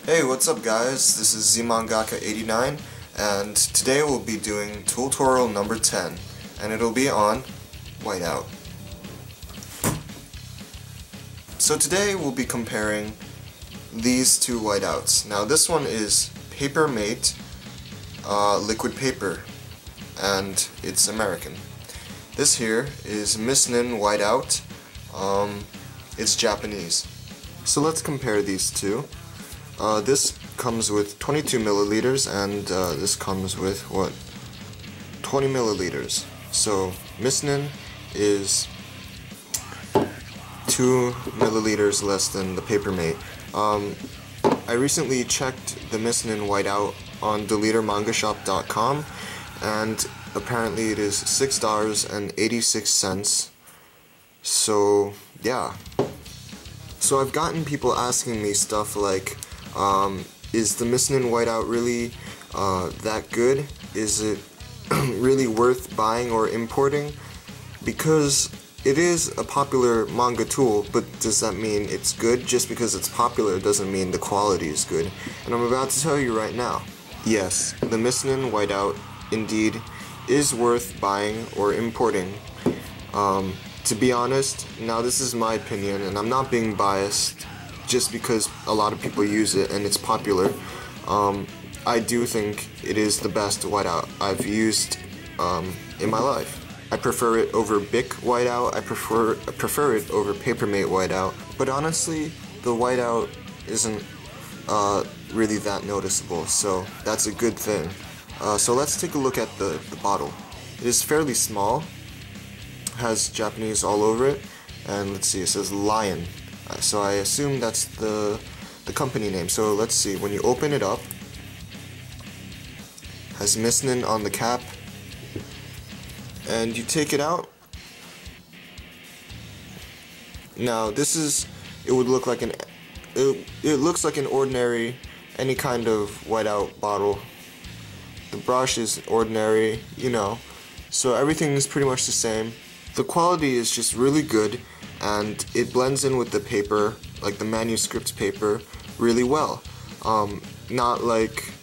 Hey, what's up guys? This is ZMangaka89 and today we'll be doing Tooltorial number 10 and it'll be on Whiteout. So today we'll be comparing these two whiteouts. Now this one is Paper Mate liquid paper and it's American. This here is Misnon whiteout. It's Japanese. So let's compare these two. This comes with 22 milliliters and this comes with, 20 milliliters. So Misnon is 2 milliliters less than the Paper Mate. I recently checked the Misnon whiteout on deletermangashop.com and apparently it is $6.86. So yeah. So I've gotten people asking me stuff like, is the Misnon whiteout really that good? Is it really worth buying or importing? Because it is a popular manga tool, but does that mean it's good? Just because it's popular doesn't mean the quality is good. And I'm about to tell you right now. Yes, the Misnon whiteout indeed is worth buying or importing. To be honest, now this is my opinion and I'm not being biased just because a lot of people use it and it's popular. I do think it is the best whiteout I've used in my life. I prefer it over Bic whiteout, I prefer it over Paper Mate whiteout, but honestly the whiteout isn't really that noticeable, so that's a good thing. So let's take a look at the bottle. It is fairly small, has Japanese all over it, and let's see, it says Lion. So I assume that's the company name. So let's see, when you open it up, has Misnon on the cap, and you take it out. Now this is, it would look like it looks like an ordinary, any kind of whiteout bottle. The brush is ordinary, you know, so everything is pretty much the same. The quality is just really good and it blends in with the paper, like the manuscript paper, really well. Not like,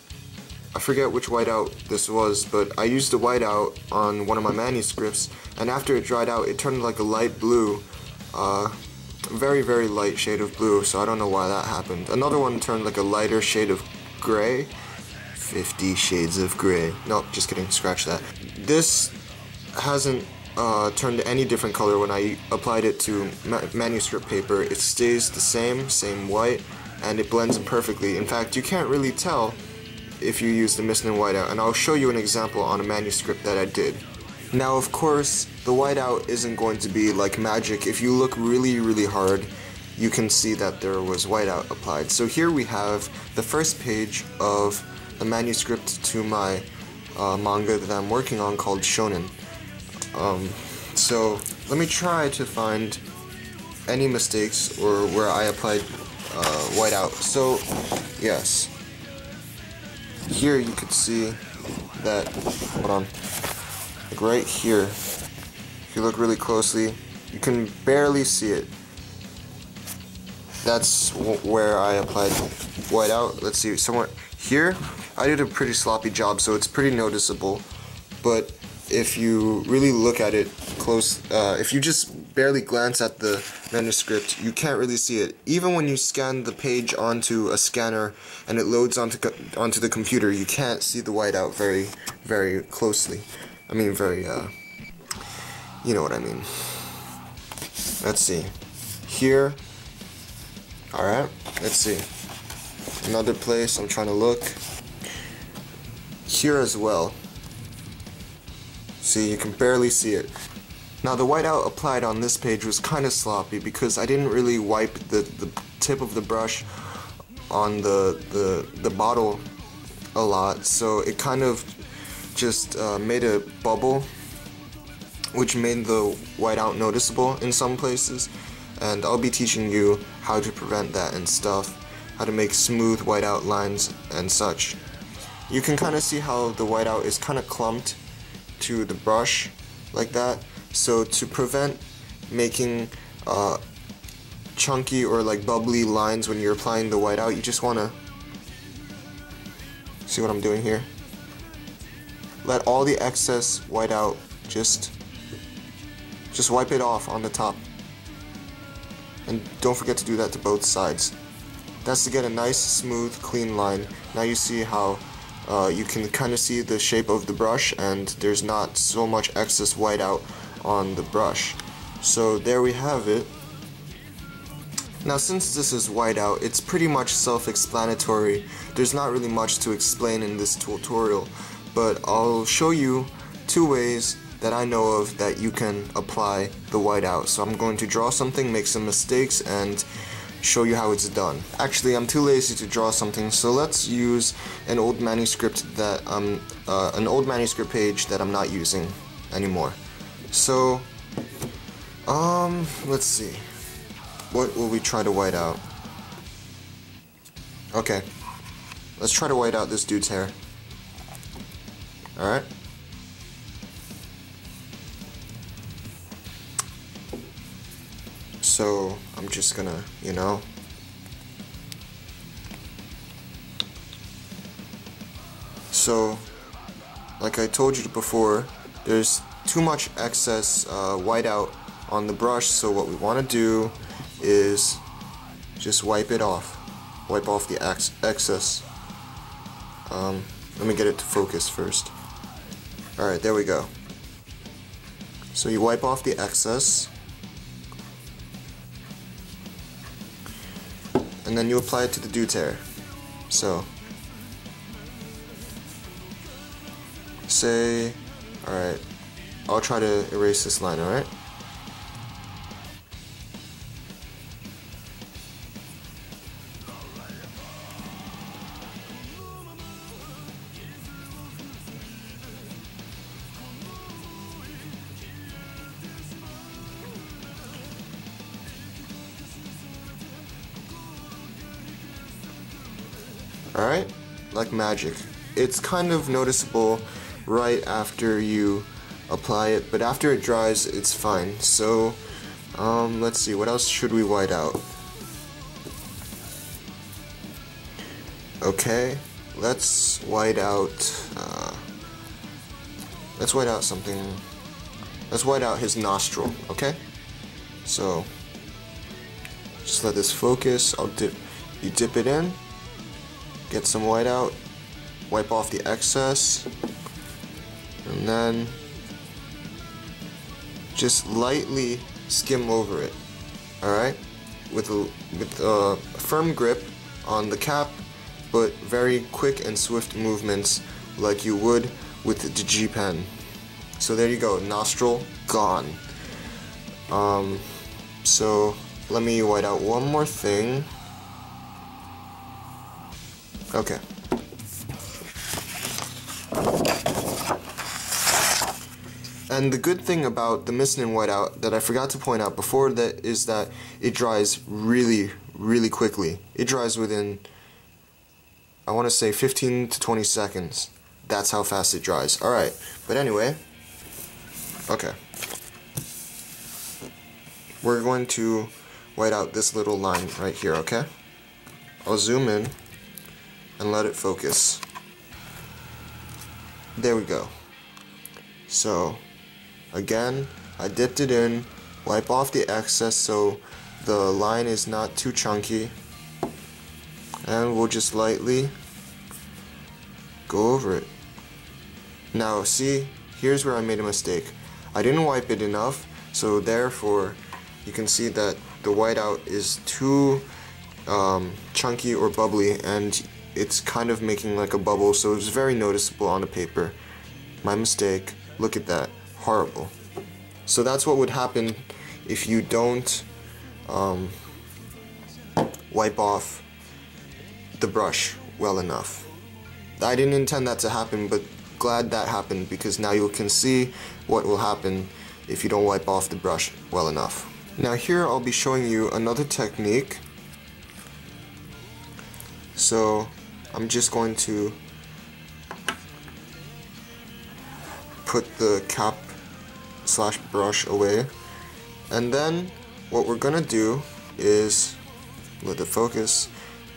I forget which whiteout this was, but I used a whiteout on one of my manuscripts and after it dried out it turned like a light blue, very very light shade of blue, so I don't know why that happened. Another one turned like a lighter shade of gray, 50 shades of gray. No, just kidding, scratch that. This hasn't turned any different color when I applied it to manuscript paper. It stays the same white, and it blends in perfectly. In fact, you can't really tell if you use the Misnon whiteout, and I'll show you an example on a manuscript that I did. Now of course, the whiteout isn't going to be like magic. If you look really hard, you can see that there was whiteout applied. So here we have the first page of the manuscript to my manga that I'm working on called Shonen. So let me try to find any mistakes or where I applied whiteout. So yes, here you could see that, hold on, like right here, if you look really closely, you can barely see it. That's where I applied whiteout. Let's see, somewhere here, I did a pretty sloppy job, so it's pretty noticeable, but if you really look at it close, if you just barely glance at the manuscript, you can't really see it. Even when you scan the page onto a scanner and it loads onto the computer, you can't see the whiteout very closely. I mean you know what I mean. Let's see. Here, alright, let's see. Another place, I'm trying to look. Here as well. See, you can barely see it. Now the whiteout applied on this page was kind of sloppy because I didn't really wipe the tip of the brush on the bottle a lot, so it kind of just made a bubble, which made the whiteout noticeable in some places, and I'll be teaching you how to prevent that and stuff, how to make smooth whiteout lines and such. You can kind of see how the whiteout is kind of clumped to the brush like that, so to prevent making chunky or like bubbly lines when you're applying the whiteout, you just want to See what I'm doing here? Let all the excess whiteout just wipe it off on the top. And don't forget to do that to both sides. That's to get a nice, smooth, clean line. Now you see how you can kind of see the shape of the brush, and there's not so much excess whiteout on the brush. So there we have it. Now since this is whiteout, it's pretty much self-explanatory. There's not really much to explain in this tutorial, but I'll show you 2 ways that I know of that you can apply the whiteout. So I'm going to draw something, make some mistakes, and show you how it's done. Actually, I'm too lazy to draw something, so let's use an old manuscript that an old manuscript page that I'm not using anymore. So, let's see. What will we try to white out? Okay, let's try to white out this dude's hair. Alright. So, I'm just gonna, you know. So, like I told you before, there's too much excess whiteout on the brush, so what we want to do is just wipe it off. Wipe off the excess. Let me get it to focus first. Alright, there we go. So you wipe off the excess, and then you apply it to the dude's hair. So, say, alright, I'll try to erase this line, alright? Alright, like magic. It's kind of noticeable right after you apply it, but after it dries, it's fine. So, let's see, what else should we white out? Okay, let's white out something. Let's white out his nostril, okay? So, just let this focus. You dip it in. Get some whiteout, wipe off the excess, and then just lightly skim over it. Alright? With a firm grip on the cap, but very quick and swift movements like you would with the G pen. So there you go, nostril gone. So let me white out one more thing. Okay. And the good thing about the Misnon whiteout that I forgot to point out before that is that it dries really, really quickly. It dries within, I want to say 15 to 20 seconds. That's how fast it dries. Alright, but anyway, okay. We're going to white out this little line right here, okay? I'll zoom in and let it focus. There we go. So, again, I dipped it in, wipe off the excess so the line is not too chunky, and we'll just lightly go over it. Now, see, here's where I made a mistake. I didn't wipe it enough, so therefore, you can see that the whiteout is too chunky or bubbly, and it's kind of making like a bubble, so it's very noticeable on the paper. My mistake. Look at that. Horrible. So that's what would happen if you don't wipe off the brush well enough. I didn't intend that to happen, but glad that happened, because now you can see what will happen if you don't wipe off the brush well enough. Now here I'll be showing you another technique. So I'm just going to put the cap slash brush away, and then what we're gonna do is, let it focus,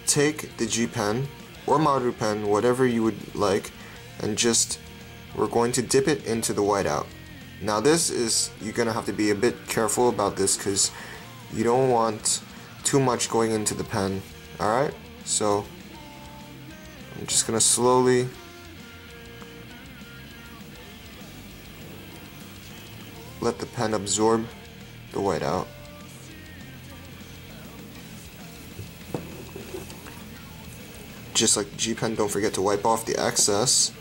take the G pen or Maru pen, whatever you would like, and just we're going to dip it into the whiteout. Now this is, you're gonna have to be a bit careful about this because you don't want too much going into the pen. Alright, so I'm just gonna slowly let the pen absorb the whiteout. Just like the G pen, don't forget to wipe off the excess.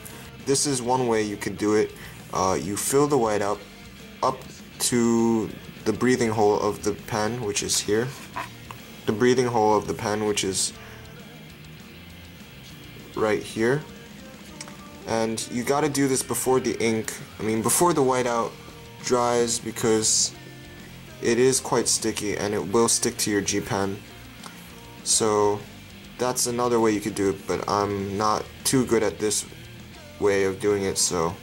This is one way you could do it. You fill the whiteout up to the breathing hole of the pen, which is here. The breathing hole of the pen, which is right here. And you gotta do this before the ink, before the whiteout dries, because it is quite sticky and it will stick to your G pen. So that's another way you could do it, but I'm not too good at this way of doing it, so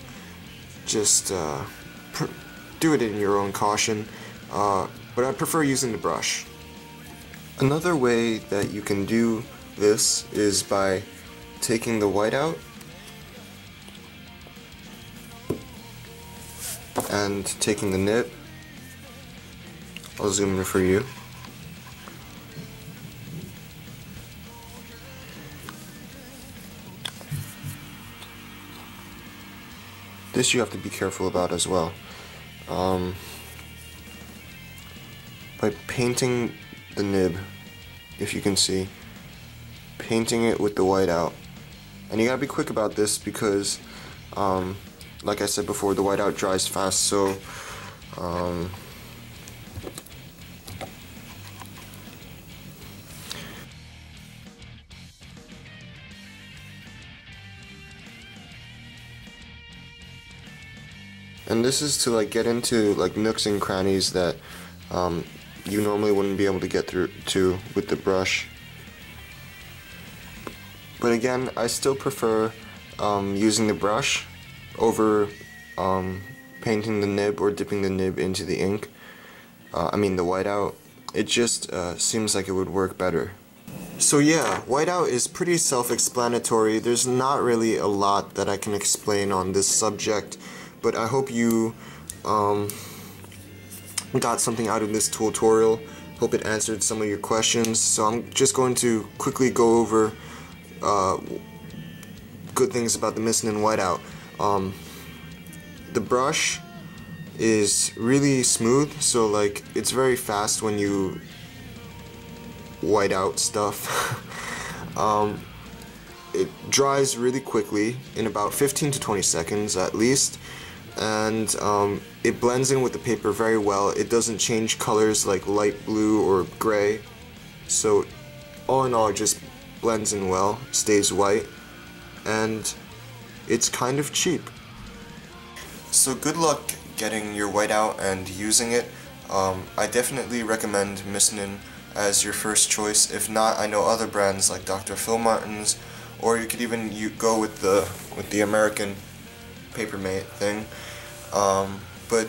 just do it in your own caution, but I prefer using the brush. Another way that you can do this is by taking the whiteout and taking the nib. I'll zoom in for you. This you have to be careful about as well. By painting the nib, if you can see, painting it with the whiteout. And you gotta be quick about this because, like I said before, the whiteout dries fast, so and this is to like get into like nooks and crannies that you normally wouldn't be able to get through to with the brush. But again, I still prefer using the brush over painting the nib or dipping the nib into the ink. The whiteout. It just seems like it would work better. So yeah, whiteout is pretty self-explanatory. There's not really a lot that I can explain on this subject, but I hope you got something out of this tutorial. Hope it answered some of your questions. So I'm just going to quickly go over good things about the Misnon whiteout. The brush is really smooth, so like it's very fast when you white out stuff. It dries really quickly in about 15 to 20 seconds at least, and it blends in with the paper very well. It doesn't change colors like light blue or gray, so all in all it just blends in well, stays white, and it's kind of cheap. So good luck getting your whiteout and using it. I definitely recommend Misnon as your first choice. If not, I know other brands like Dr. Phil Martin's, or you could even go with the American Papermate thing. But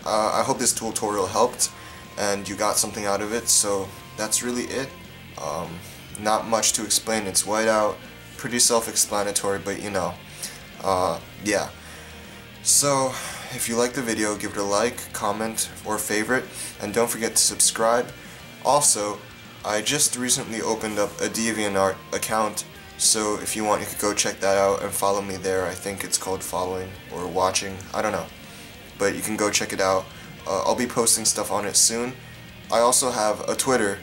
I hope this tutorial helped and you got something out of it. So that's really it. Not much to explain. It's whiteout, pretty self-explanatory, but you know, yeah. So if you like the video, give it a like, comment, or favorite, and don't forget to subscribe. Also, I just recently opened up a DeviantArt account, so if you want, you could go check that out and follow me there. I think it's called following or watching, I don't know, but you can go check it out. I'll be posting stuff on it soon. I also have a Twitter,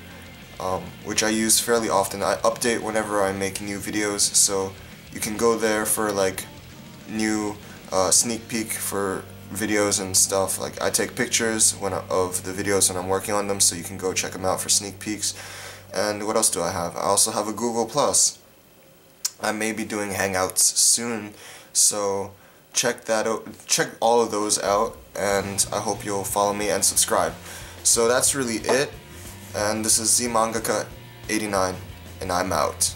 which I use fairly often. I update whenever I make new videos, so you can go there for like new sneak peek for videos and stuff. Like I take pictures of the videos when I'm working on them, so you can go check them out for sneak peeks. And what else do I have? I also have a Google+. I may be doing Hangouts soon, so check that out. Check all of those out, and I hope you'll follow me and subscribe. So that's really it, and this is ZMangaka89, and I'm out.